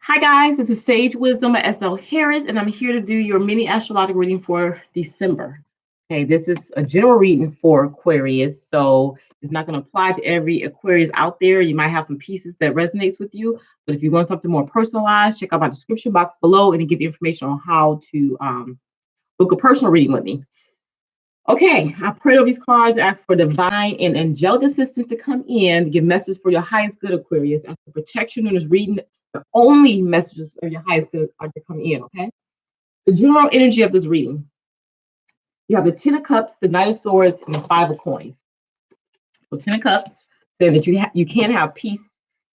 Hi guys, this is Sage Wisdom at Harris, and I'm here to do your mini astrological reading for December. Okay, this is a general reading for Aquarius, so it's not going to apply to every Aquarius out there. You might have some pieces that resonates with you, but if you want something more personalized, check out my description box below, and it give you information on how to book a personal reading with me. Okay, I prayed over these cards, asked for divine and angelic assistance to come in to give messages for your highest good, Aquarius. Ask for protection in this reading. The only messages of your highest good are to come in, okay? The general energy of this reading. You have the Ten of Cups, the Knight of Swords, and the Five of Coins. So Ten of Cups saying that you can have peace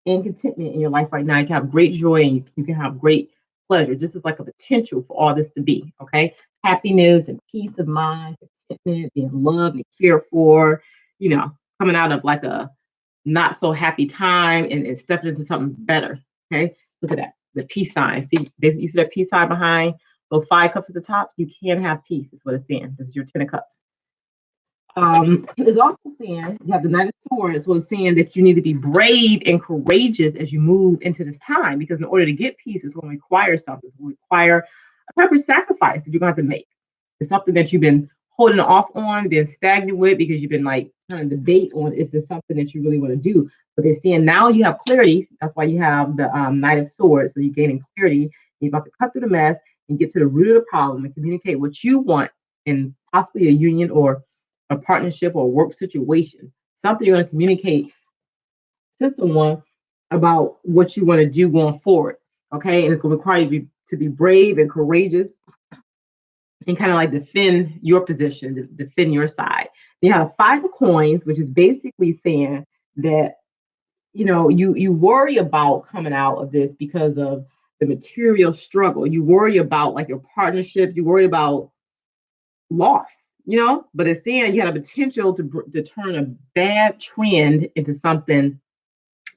and contentment in your life right now. You can have great joy and you can have great pleasure. This is like a potential for all this to be, okay? Happiness and peace of mind, contentment, being loved and cared for, coming out of like a not so happy time and stepping into something better, okay? Look at that, the peace sign. See, you see that peace sign behind those 5 cups at the top? You can have peace, is what it's saying. This is your 10 of cups. It's also saying you have the Knight of Swords, so it's saying that you need to be brave and courageous as you move into this time, because in order to get peace, it's going to require something. It's going to require a type of sacrifice that you're going to have to make. It's something that you've been holding off on, been stagnant with, because you've been like trying to debate on if there's something that you really want to do. But they're saying now you have clarity. That's why you have the Knight of Swords. So you're gaining clarity. You're about to cut through the mess and get to the root of the problem and communicate what you want in possibly a union or a partnership or a work situation. Something you're going to communicate to someone about what you want to do going forward. Okay. And it's going to require you to be brave and courageous and kind of like defend your position, defend your side. You have 5 of coins, which is basically saying that you worry about coming out of this because of the material struggle. You worry about like your partnership. You worry about loss, but it's saying you had a potential to turn a bad trend into something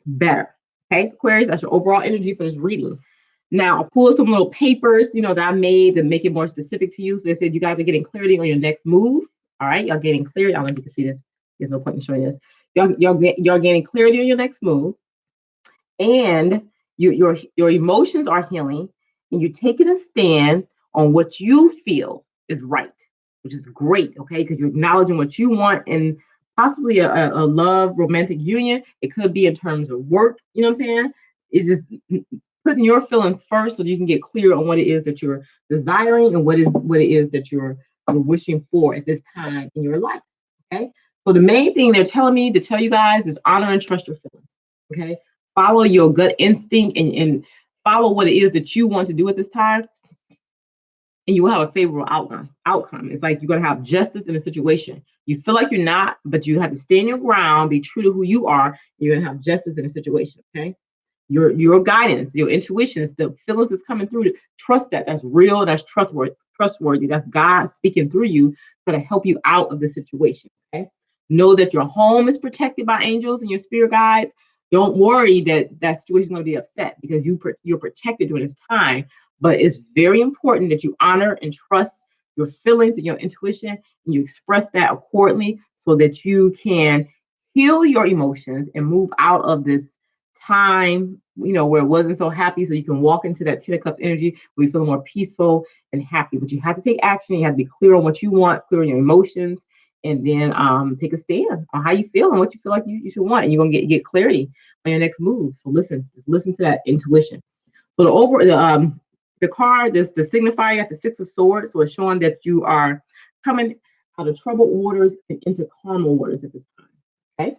better. Okay, Aquarius, that's your overall energy for this reading. Now, I'll pull some little papers, that I made to make it more specific to you. So they said you guys are getting clarity on your next move. All right, y'all getting clarity. I don't know if you can see this. There's no point in showing this. Y'all getting clarity on your next move, and your emotions are healing, and you're taking a stand on what you feel is right, which is great, okay? Because you're acknowledging what you want in possibly a love romantic union. It could be in terms of work, you know what I'm saying? It's just putting your feelings first so you can get clear on what it is that you're desiring and what it is that you're wishing for at this time in your life, okay? So the main thing they're telling me to tell you guys is honor and trust your feelings, okay? Follow your gut instinct and follow what it is that you want to do at this time, and you will have a favorable outcome. It's like you're going to have justice in a situation. You feel like you're not, but you have to stand your ground, be true to who you are, and you're going to have justice in a situation, okay? Your guidance, your intuitions, the feelings that's coming through, trust that. That's real, that's trustworthy. That's God speaking through you to help you out of the situation, okay? Know that your home is protected by angels and your spirit guides. Don't worry that situation is going to be upset, because you're protected during this time. But it's very important that you honor and trust your feelings and your intuition, and you express that accordingly so that you can heal your emotions and move out of this time, where it wasn't so happy, so you can walk into that 10 of cups energy where you feel more peaceful and happy. But you have to take action. You have to be clear on what you want, clear on your emotions, and then take a stand on how you feel and what you feel like you should want. And you're gonna get clarity on your next move. So just listen to that intuition. So the card, the signifier at the 6 of swords, so it's showing that you are coming out of troubled waters and into calmer waters at this time. Okay.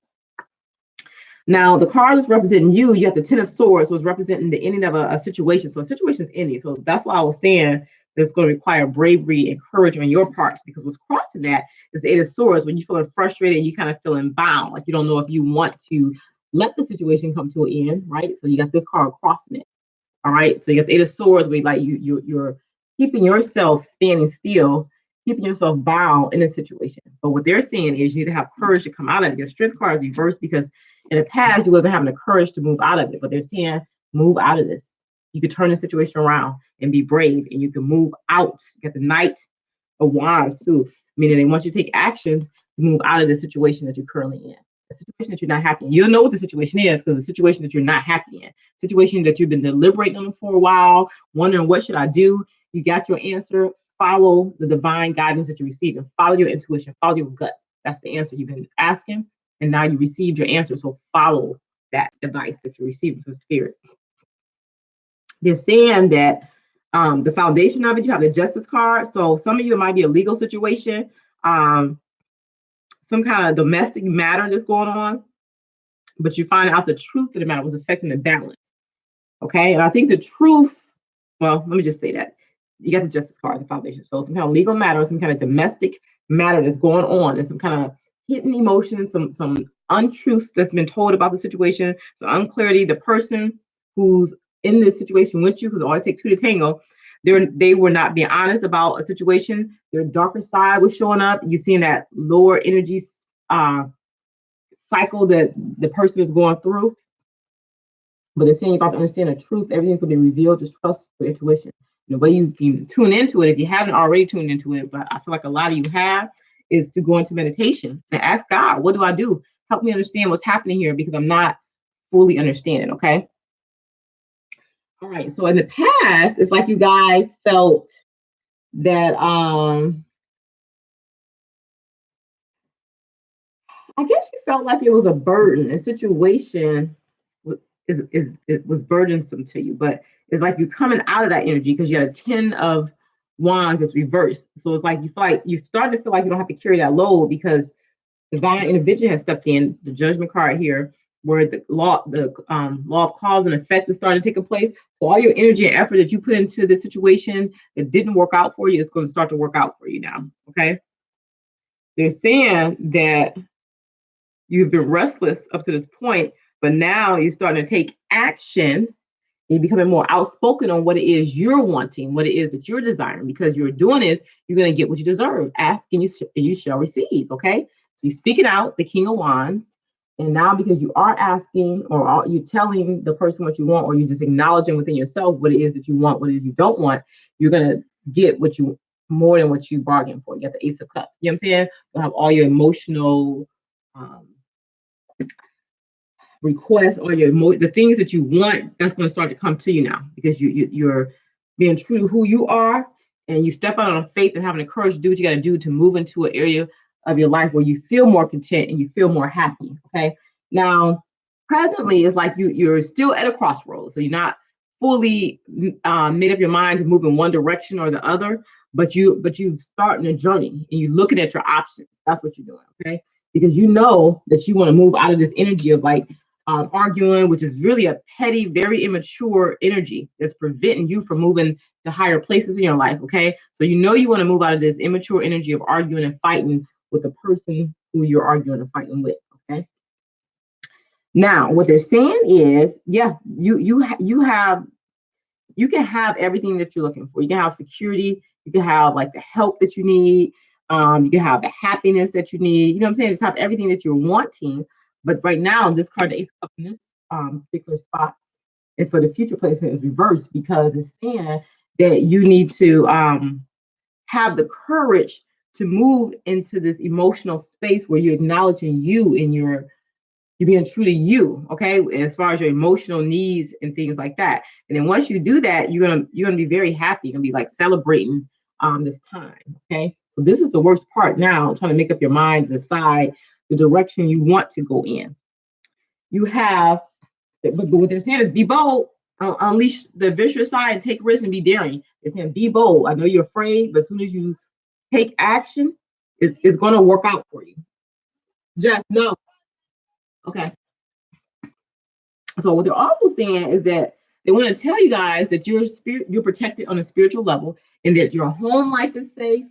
Now the card is representing you. You have the 10 of swords, so it's representing the ending of a situation. So a situation is ending. So that's why I was saying that's going to require bravery and courage on your parts, because what's crossing that is the 8 of swords. When you're feeling frustrated and you kind of feeling bound, like you don't know if you want to let the situation come to an end, right? So you got this card crossing it. All right. So you got the 8 of swords, where like you're keeping yourself standing still, keeping yourself bound in a situation. But what they're saying is you need to have courage to come out of it. Your strength card is reversed, because in the past you wasn't having the courage to move out of it. But they're saying move out of this. You could turn the situation around and be brave, and you can move out. You got the Knight of Wands too, meaning they want you to take action to move out of the situation that you're currently in. A situation that you're not happy in. You'll know what the situation is because the situation that you're not happy in, situation that you've been deliberating on for a while, wondering what should I do. You got your answer. Follow the divine guidance that you're receiving. Follow your intuition. Follow your gut. That's the answer you've been asking, and now you received your answer. So follow that advice that you're receiving from spirit. They're saying that the foundation of it, you have the justice card. So some of you, it might be a legal situation, some kind of domestic matter that's going on, but you find out the truth of the matter was affecting the balance. Okay. And I think the truth, well, let me just say that. You got the justice card, the foundation. So some kind of legal matter, some kind of domestic matter that's going on. There's some kind of hidden emotions, some untruths that's been told about the situation, some unclarity. The person who's in this situation with you, because it always takes two to tango, they were not being honest about a situation. Their darker side was showing up. You're seeing that lower energy cycle that the person is going through. But they're saying about to understand the truth, everything's going to be revealed. Just trust your intuition. The way you can tune into it, if you haven't already tuned into it, but I feel like a lot of you have, is to go into meditation and ask God, what do I do? Help me understand what's happening here because I'm not fully understanding, okay? All right, so in the past, it's like you guys felt that, I guess you felt like it was a burden, a situation it was burdensome to you, but it's like you're coming out of that energy because you had a 10 of wands that's reversed. So it's like you feel like you start to feel like you don't have to carry that load because divine intervention has stepped in. The judgment card here, where the law of cause and effect is starting to take place. So all your energy and effort that you put into this situation that didn't work out for you, it's going to start to work out for you now. Okay. They're saying that you've been restless up to this point, but now you're starting to take action. You're becoming more outspoken on what it is you're wanting, what it is that you're desiring, because you're doing this, you're going to get what you deserve. Ask and you shall receive. Okay. So you're speaking out, the King of Wands. And now because you are asking or are you telling the person what you want, or you're just acknowledging within yourself what it is that you want, what it is you don't want, you're going to get what you more than what you bargained for. You got the Ace of Cups. You know what I'm saying? You'll have all your emotional requests or the things that you want, that's going to start to come to you now because you're being true to who you are, and you step out on faith and having the courage to do what you got to do to move into an area of your life where you feel more content and you feel more happy. Okay. Now, presently, it's like you're still at a crossroads, so you're not fully made up your mind to move in one direction or the other, but you're starting a journey and you're looking at your options. That's what you're doing. Okay. Because you know that you want to move out of this energy of like arguing, which is really a petty, very immature energy that's preventing you from moving to higher places in your life. Okay. So you know you want to move out of this immature energy of arguing and fighting with the person who you're arguing and fighting with. Okay. Now, what they're saying is, yeah, you can have everything that you're looking for. You can have security. You can have like the help that you need. You can have the happiness that you need. You know what I'm saying? Just have everything that you're wanting. But right now, this card, the Ace of Cups, in this particular spot, and for the future placement is reversed because it's saying that you need to have the courage to move into this emotional space where you're acknowledging you and you're being true to you, okay, as far as your emotional needs and things like that. And then once you do that, you're gonna be very happy. You're gonna be like celebrating this time, okay. So this is the worst part now, trying to make up your mind, decide the direction you want to go in. You have, but what they're saying is be bold, unleash the vicious side, and take risks and be daring. They're saying be bold. I know you're afraid, but as soon as you take action, it's going to work out for you. Just know. Okay. So what they're also saying is that they want to tell you guys that you're protected on a spiritual level, and that your home life is safe,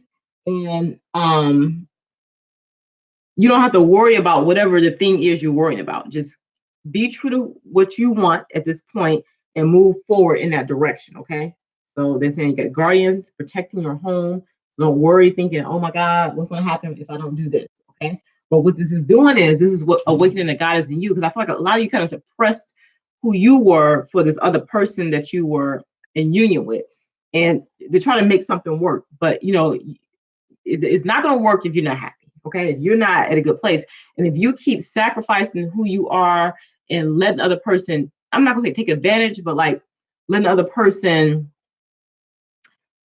and you don't have to worry about whatever the thing is you're worrying about. Just be true to what you want at this point and move forward in that direction. Okay. So they're saying you got guardians protecting your home. Don't worry thinking, oh my God, what's going to happen if I don't do this? Okay. But what this is doing is this is what awakening the God is in you. Because I feel like a lot of you kind of suppressed who you were for this other person that you were in union with. And they're trying to make something work. But, you know, it's not going to work if you're not happy. Okay, if you're not at a good place, and if you keep sacrificing who you are and letting the other person, I'm not gonna say take advantage, but like letting the other person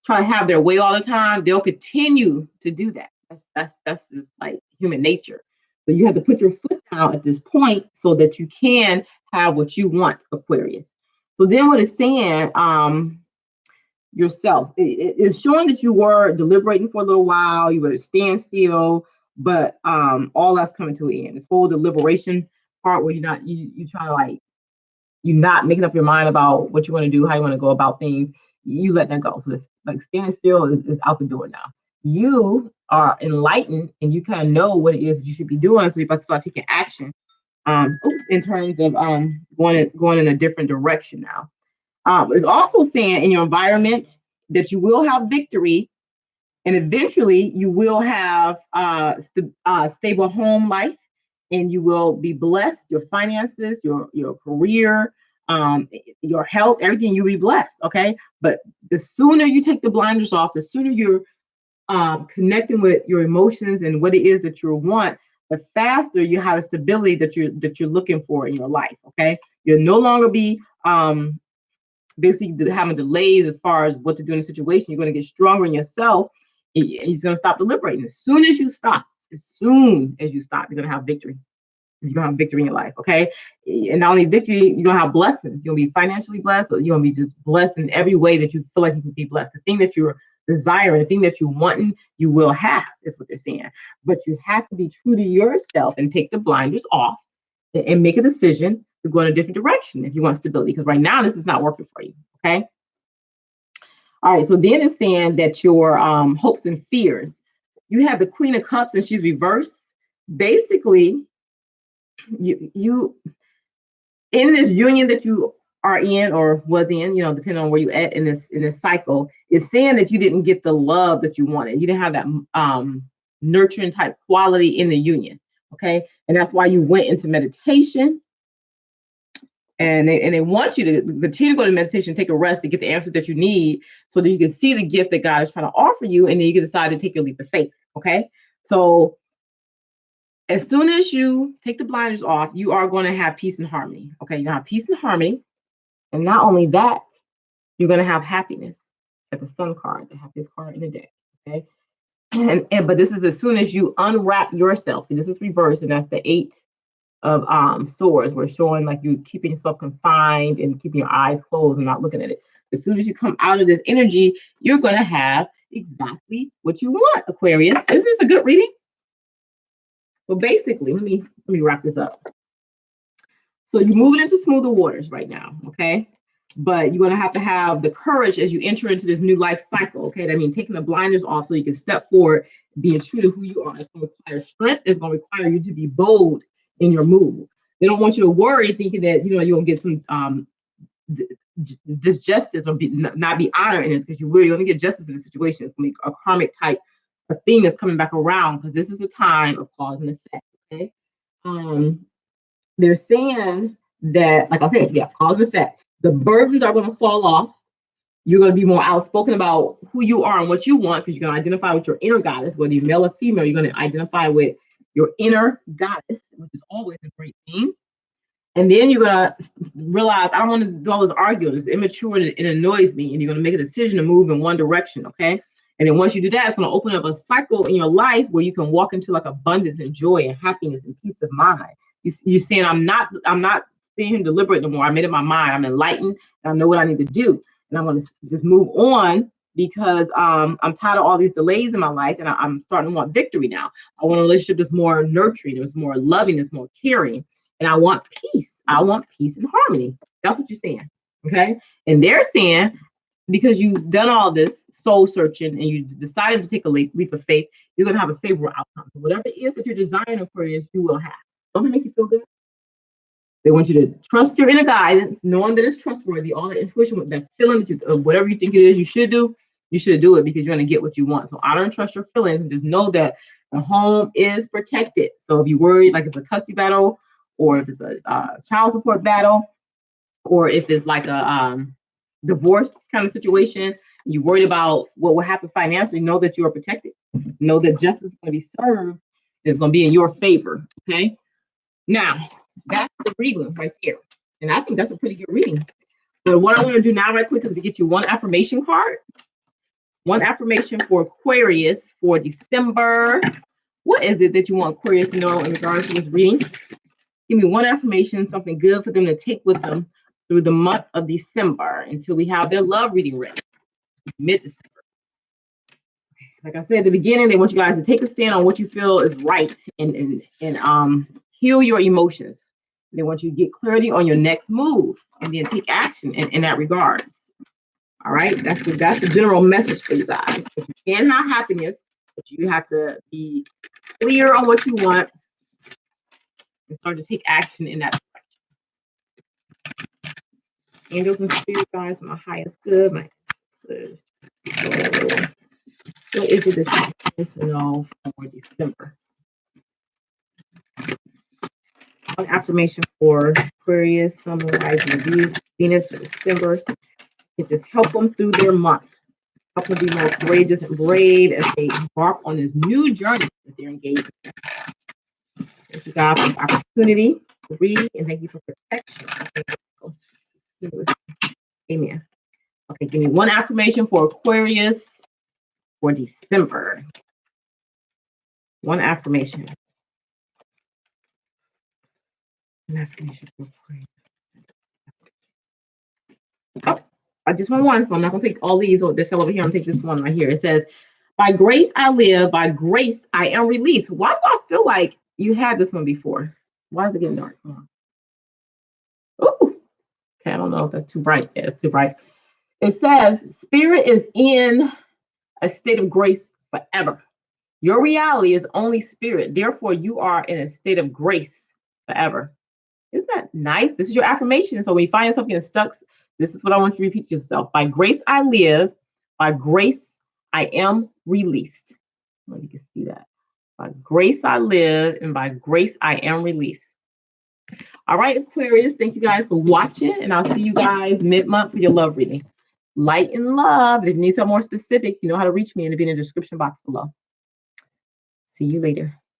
try to have their way all the time, they'll continue to do that. That's just like human nature. So you have to put your foot down at this point so that you can have what you want, Aquarius. So then what it's saying, yourself, it's showing that you were deliberating for a little while, you were at a standstill, but all that's coming to an end. This whole deliberation part where you try to like you're not making up your mind about what you want to do, how you want to go about things, you let that go. So it's like standing still is out the door now. You are enlightened and you kind of know what it is that you should be doing. So you're about to start taking action. In terms of going in a different direction now. It's also saying in your environment that you will have victory and eventually you will have stable home life and you will be blessed. Your finances, your career, your health, everything, you'll be blessed. Okay. But the sooner you take the blinders off, the sooner you're connecting with your emotions and what it is that you want, the faster you have the stability that you're looking for in your life. Okay. You'll no longer be basically having delays as far as what to do in a situation. You're going to get stronger in yourself and you're going to stop deliberating. As soon as you stop, you're going to have victory. You're going to have victory in your life, okay? And not only victory, you're going to have blessings. You're going to be financially blessed, or you're going to be just blessed in every way that you feel like you can be blessed. The thing that you're desiring, the thing that you're wanting, you will have, is what they're saying. But you have to be true to yourself and take the blinders off and make a decision to go in a different direction if you want stability. Because right now, this is not working for you, okay? All right, so then it's saying that your hopes and fears. You have the Queen of Cups and she's reversed. Basically, you in this union that you are in or was in, depending on where you at in this cycle, is saying that you didn't get the love that you wanted. You didn't have that nurturing type quality in the union. Okay. And that's why you went into meditation. And they want you to continue to go to meditation, take a rest to get the answers that you need so that you can see the gift that God is trying to offer you. And then you can decide to take your leap of faith. Okay. So as soon as you take the blinders off, you are going to have peace and harmony. Okay. You're going to have peace and harmony. And not only that, you're going to have happiness. Like the Sun card, the happiest card in the deck. Okay. But this is as soon as you unwrap yourself. See, this is reversed, and that's the 8 of swords. We're showing like you keeping yourself confined and keeping your eyes closed and not looking at it. As soon as you come out of this energy, you're going to have exactly what you want, Aquarius. Isn't this a good reading? Well, basically, let me wrap this up. So you're moving into smoother waters right now, okay? But you're going to have the courage as you enter into this new life cycle, okay? That means taking the blinders off so you can step forward, being true to who you are. It's going to require strength. It's going to require you to be bold in your move. They don't want you to worry thinking that, you're going to get some disjustice or not be honored in this, because you're going to get justice in the situation. It's going to be a karmic type of thing that's coming back around, because this is a time of cause and effect, okay? They're saying that, like I said, yeah, cause and effect. The burdens are going to fall off. You're going to be more outspoken about who you are and what you want, because you're going to identify with your inner goddess, whether you're male or female. You're going to identify with your inner goddess, which is always a great thing. And then you're going to realize, I don't want to do all this arguing. It's immature and it annoys me. And you're going to make a decision to move in one direction, okay? And then once you do that, it's going to open up a cycle in your life where you can walk into like abundance and joy and happiness and peace of mind. You're saying, I'm not sitting here deliberate no more. I made up my mind. I'm enlightened and I know what I need to do. And I'm going to just move on, because I'm tired of all these delays in my life, and I'm starting to want victory now. I want a relationship that's more nurturing, that's more loving, that's more caring. And I want peace. I want peace and harmony. That's what you're saying. Okay. And they're saying, because you've done all this soul searching and you decided to take a leap of faith, you're going to have a favorable outcome. Whatever it is that you're desiring, Aquarius, you will have. Don't it make you feel good? They want you to trust your inner guidance, knowing that it's trustworthy, all that intuition, that feeling that whatever you think it is you should do it, because you're going to get what you want. So honor and trust your feelings, and just know that the home is protected. So if you're worried, like it's a custody battle, or if it's a child support battle, or if it's like a divorce kind of situation, you're worried about what will happen financially, know that you are protected. Know that justice is going to be served, It's going to be in your favor. Okay. Now, that's the reading right there. And I think that's a pretty good reading. But what I want to do now right quick is to get you one affirmation card. One affirmation for Aquarius for December. What is it that you want Aquarius to know in regards to this reading? Give me one affirmation, something good for them to take with them through the month of December until we have their love reading ready, mid-December. Like I said at the beginning, they want you guys to take a stand on what you feel is right and heal your emotions. They want you to get clarity on your next move and then take action in that regards. All right, that's the general message for you guys. But you can have happiness, but you have to be clear on what you want and start to take action in that direction. Angels and spirit guides, my highest good, my answers. What is it that you want to know for December? One affirmation for Aquarius, Sun, Rising, Venus, in December. It just help them through their month. Help them be more courageous and brave as they embark on this new journey that they're engaged in. Thank you, God, for the opportunity to read, and thank you for protection. Amen. Okay, give me one affirmation for Aquarius for December. One affirmation. An affirmation for Aquarius. Oh, I just want one, so I'm not going to take all these that fell over here. I'm going to take this one right here. It says, by grace I live, by grace I am released. Why do I feel like you had this one before? Why is it getting dark? Oh, okay, I don't know if that's too bright. Yeah, it's too bright. It says, spirit is in a state of grace forever. Your reality is only spirit. Therefore, you are in a state of grace forever. Isn't that nice? This is your affirmation. So when you find yourself getting stuck, this is what I want you to repeat to yourself. By grace I live. By grace I am released. Let me just see that. By grace I live, and by grace I am released. All right, Aquarius, thank you guys for watching, and I'll see you guys mid-month for your love reading. Light and love. If you need something more specific, you know how to reach me, and it'll be in the description box below. See you later.